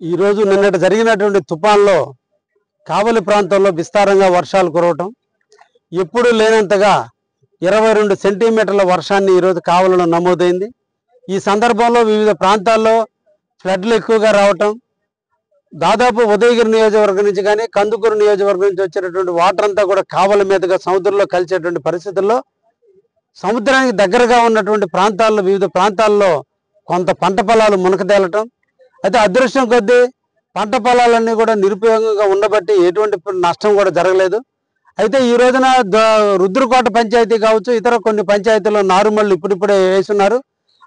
ఈ రోజు నిన్నటి జరిగినటువంటి తుఫాన్లో కావలి ప్రాంతంలో విస్తారంగా వర్షాలు కురవటం, ఎప్పుడు లేనంతగా 22 సెంటీమీటర్ల వర్షాన్ని ఈరోజు కావలిలో నమోదైంది. ఈ సందర్భంలో వివిధ ప్రాంతాల్లో ఫ్లడ్లు ఎక్కువగా రావటం, దాదాపు ఉదయగిరి నియోజకవర్గం నుంచి కానీ కందుకూరు నియోజకవర్గం నుంచి వచ్చేటటువంటి వాటర్ అంతా కూడా కావలి మీదుగా సముద్రంలో కలిసేటువంటి పరిస్థితుల్లో సముద్రానికి దగ్గరగా ఉన్నటువంటి ప్రాంతాల్లో వివిధ ప్రాంతాల్లో కొంత పంట పొలాలు మునకతేలటం, అయితే అదృష్టం కొద్దీ పంట పొలాలన్నీ కూడా నిరుపయోగంగా ఉండబట్టి ఎటువంటి నష్టం కూడా జరగలేదు. అయితే ఈ రోజున రుద్రకోట పంచాయతీ కావచ్చు, ఇతర కొన్ని పంచాయతీల్లో నారుమళ్ళు ఇప్పుడిప్పుడే వేస్తున్నారు.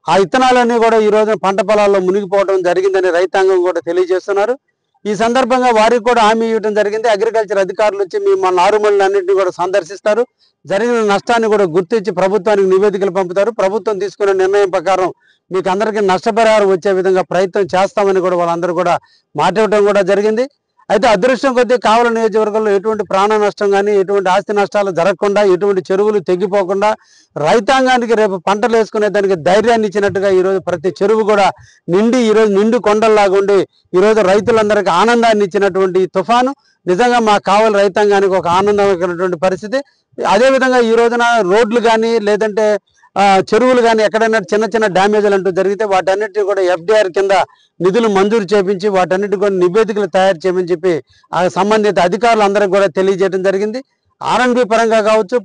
ఆ విత్తనాలన్నీ కూడా ఈ రోజున పంట పొలాల్లో మునిగిపోవడం జరిగిందని రైతాంగం కూడా తెలియజేస్తున్నారు. ఈ సందర్భంగా వారికి కూడా హామీ ఇవ్వడం జరిగింది. అగ్రికల్చర్ అధికారులు వచ్చి మా నారుమళ్ళన్నింటినీ కూడా సందర్శిస్తారు, జరిగిన నష్టాన్ని కూడా గుర్తించి ప్రభుత్వానికి నివేదికలు పంపుతారు. ప్రభుత్వం తీసుకున్న నిర్ణయం ప్రకారం మీకు అందరికీ నష్టపరిహారం వచ్చే విధంగా ప్రయత్నం చేస్తామని కూడా వాళ్ళందరూ కూడా మాట ఇవ్వడం కూడా జరిగింది. అయితే అదృష్టం కొద్దీ కావలి నియోజకవర్గంలో ఎటువంటి ప్రాణ నష్టం కానీ ఎటువంటి ఆస్తి నష్టాలు జరగకుండా ఎటువంటి చెరువులు తెగిపోకుండా రైతాంగానికి రేపు పంటలు వేసుకునే దానికి ధైర్యాన్ని ఇచ్చినట్టుగా ఈరోజు ప్రతి చెరువు కూడా నిండి ఈరోజు నిండు కొండల్లాగా ఉండి ఈరోజు రైతులందరికీ ఆనందాన్ని ఇచ్చినటువంటి తుఫాను నిజంగా మా కావలి రైతాంగానికి ఒక ఆనందమైనటువంటి పరిస్థితి. అదేవిధంగా ఈ రోజున రోడ్లు కానీ లేదంటే చెరువులు కానీ ఎక్కడైనా చిన్న చిన్న డ్యామేజ్లు అంటూ జరిగితే వాటన్నిటిని కూడా FDR కింద నిధులు మంజూరు చేపించి వాటన్నిటి కూడా నివేదికలు తయారు చేయమని చెప్పి ఆ సంబంధిత అధికారులు అందరికీ కూడా తెలియజేయడం జరిగింది. R&B పరంగా కావచ్చు,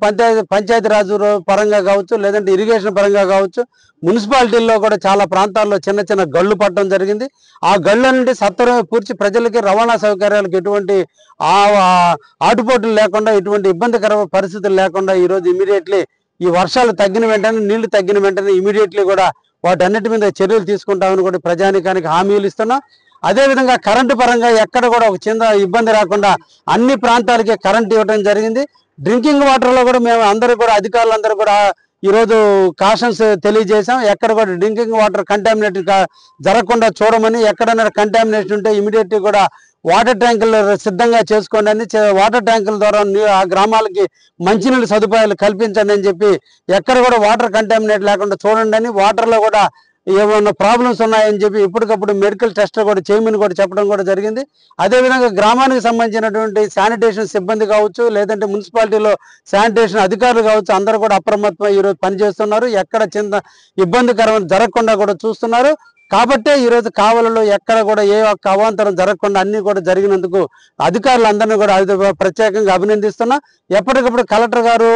పంచాయతీరాజ్ పరంగా కావచ్చు, లేదంటే ఇరిగేషన్ పరంగా కావచ్చు, మున్సిపాలిటీల్లో కూడా చాలా ప్రాంతాల్లో చిన్న చిన్న గళ్ళు పట్టడం జరిగింది. ఆ గళ్ళ నుండి సత్వరమే పూర్చి ప్రజలకి రవాణా సౌకర్యాలకు ఎటువంటి ఆటుపోటులు లేకుండా ఎటువంటి ఇబ్బందికర పరిస్థితులు లేకుండా ఈరోజు ఇమీడియట్లీ ఈ వర్షాలు తగ్గిన వెంటనే నీళ్లు తగ్గిన వెంటనే ఇమీడియట్లీ కూడా వాటన్నిటి మీద చర్యలు తీసుకుంటామని కూడా ప్రజానికానికి హామీలు ఇస్తున్నాం. అదేవిధంగా కరెంటు పరంగా ఎక్కడ కూడా ఒక చిన్న ఇబ్బంది రాకుండా అన్ని ప్రాంతాలకి కరెంట్ ఇవ్వడం జరిగింది. డ్రింకింగ్ వాటర్లో కూడా మేము అందరూ కూడా అధికారులందరూ కూడా ఈరోజు కాషన్స్ తెలియజేసాం. ఎక్కడ కూడా డ్రింకింగ్ వాటర్ కంటామినేట్ జరగకుండా చూడమని, ఎక్కడైనా కంటామినేషన్ ఉంటే ఇమీడియట్లీ కూడా వాటర్ ట్యాంకులు సిద్ధంగా చేసుకోండి అని, వాటర్ ట్యాంకుల ద్వారా ఆ గ్రామాలకి మంచినీళ్ళ సదుపాయాలు కల్పించండి అని చెప్పి ఎక్కడ కూడా వాటర్ కంటామినేట్ లేకుండా చూడండి అని, వాటర్లో కూడా ఏమైనా ప్రాబ్లమ్స్ ఉన్నాయని చెప్పి ఎప్పటికప్పుడు మెడికల్ టెస్ట్ కూడా చేయమని కూడా చెప్పడం కూడా జరిగింది. అదేవిధంగా గ్రామానికి సంబంధించినటువంటి శానిటేషన్ సిబ్బంది కావచ్చు, లేదంటే మున్సిపాలిటీలో శానిటేషన్ అధికారులు కావచ్చు, అందరూ కూడా అప్రమత్తం ఈరోజు పనిచేస్తున్నారు. ఎక్కడ చిన్న ఇబ్బందికరమైన జరగకుండా కూడా చూస్తున్నారు. కాబట్టే ఈరోజు కావలిలో ఎక్కడ కూడా ఏ ఒక్క అవాంతరం జరగకుండా అన్ని కూడా జరిగినందుకు అధికారులందరినీ కూడా ప్రత్యేకంగా అభినందిస్తున్నా. ఎప్పటికప్పుడు కలెక్టర్ గారు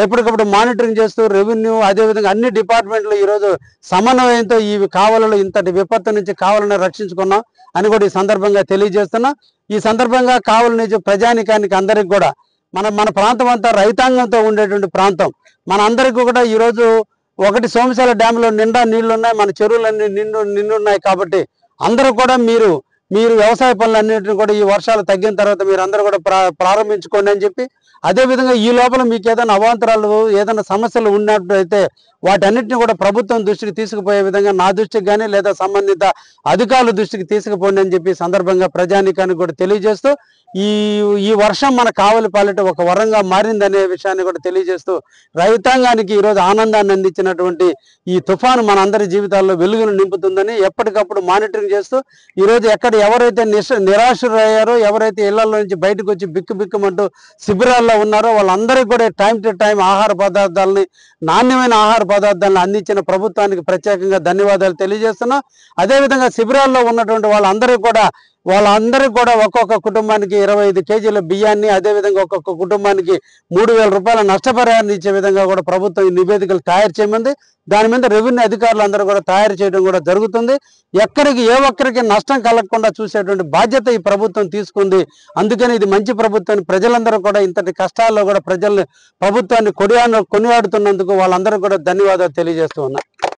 ఎప్పటికప్పుడు మానిటరింగ్ చేస్తూ రెవెన్యూ అదేవిధంగా అన్ని డిపార్ట్మెంట్లు ఈరోజు సమన్వయంతో ఈ కావలిలో ఇంతటి విపత్తు నుంచి కావలిని రక్షించుకున్నాం అని కూడా ఈ సందర్భంగా తెలియజేస్తున్నా. ఈ సందర్భంగా కావలి నుంచి ప్రజానికానికి అందరికి కూడా మన ప్రాంతం అంతా రైతాంగంతో ఉండేటువంటి ప్రాంతం. మన అందరికీ కూడా ఈరోజు ఒకటి సోమశాల డ్యాంలో నిండా నీళ్లు ఉన్నాయి, మన చెరువులన్నీ నిండున్నాయి. కాబట్టి అందరూ కూడా మీరు వ్యవసాయ పనులన్నింటినీ కూడా ఈ వర్షాలు తగ్గిన తర్వాత మీరు అందరూ కూడా ప్రారంభించుకోండి అని చెప్పి, అదేవిధంగా ఈ లోపల మీకు ఏదైనా అవాంతరాలు ఏదైనా సమస్యలు ఉన్నట్లయితే వాటన్నిటిని కూడా ప్రభుత్వం దృష్టికి తీసుకుపోయే విధంగా నా దృష్టికి కానీ లేదా సంబంధిత అధికారుల దృష్టికి తీసుకుపోండి అని చెప్పి సందర్భంగా ప్రజానికానికి కూడా తెలియజేస్తూ ఈ వర్షం మన కావలి పాలిట ఒక వరంగా మారిందనే విషయాన్ని కూడా తెలియజేస్తూ రైతాంగానికి ఈరోజు ఆనందాన్ని అందించినటువంటి ఈ తుఫాను మన అందరి జీవితాల్లో వెలుగును నింపుతుందని ఎప్పటికప్పుడు మానిటరింగ్ చేస్తూ ఈరోజు ఎక్కడ ఎవరైతే నిరాశరయ్యారో, ఎవరైతే ఇళ్లలో నుంచి బయటకు వచ్చి బిక్కుమంటూ శిబిరాల్లో ఉన్నారో వాళ్ళందరికీ కూడా టైం టు టైం ఆహార పదార్థాలని, నాణ్యమైన ఆహార పదార్థాలను అందించిన ప్రభుత్వానికి ప్రత్యేకంగా ధన్యవాదాలు తెలియజేస్తున్నాం. అదేవిధంగా శిబిరాల్లో ఉన్నటువంటి వాళ్ళందరికీ కూడా ఒక్కొక్క కుటుంబానికి 25 కేజీల బియ్యాన్ని, అదేవిధంగా ఒక్కొక్క కుటుంబానికి 3,000 రూపాయల నష్టపరిహారాన్ని ఇచ్చే విధంగా కూడా ప్రభుత్వం ఈ నివేదికలు తయారు చేయమంది. దాని మీద రెవెన్యూ అధికారులు అందరూ కూడా తయారు చేయడం కూడా జరుగుతుంది. ఎక్కడికి ఏ ఒక్కరికి నష్టం కలగకుండా చూసేటువంటి బాధ్యత ఈ ప్రభుత్వం తీసుకుంది. అందుకని ఇది మంచి ప్రభుత్వాన్ని ప్రజలందరూ కూడా ఇంతటి కష్టాల్లో కూడా ప్రభుత్వాన్ని కొనియాడుతున్నందుకు వాళ్ళందరూ కూడా ధన్యవాదాలు తెలియజేస్తూ ఉన్నా.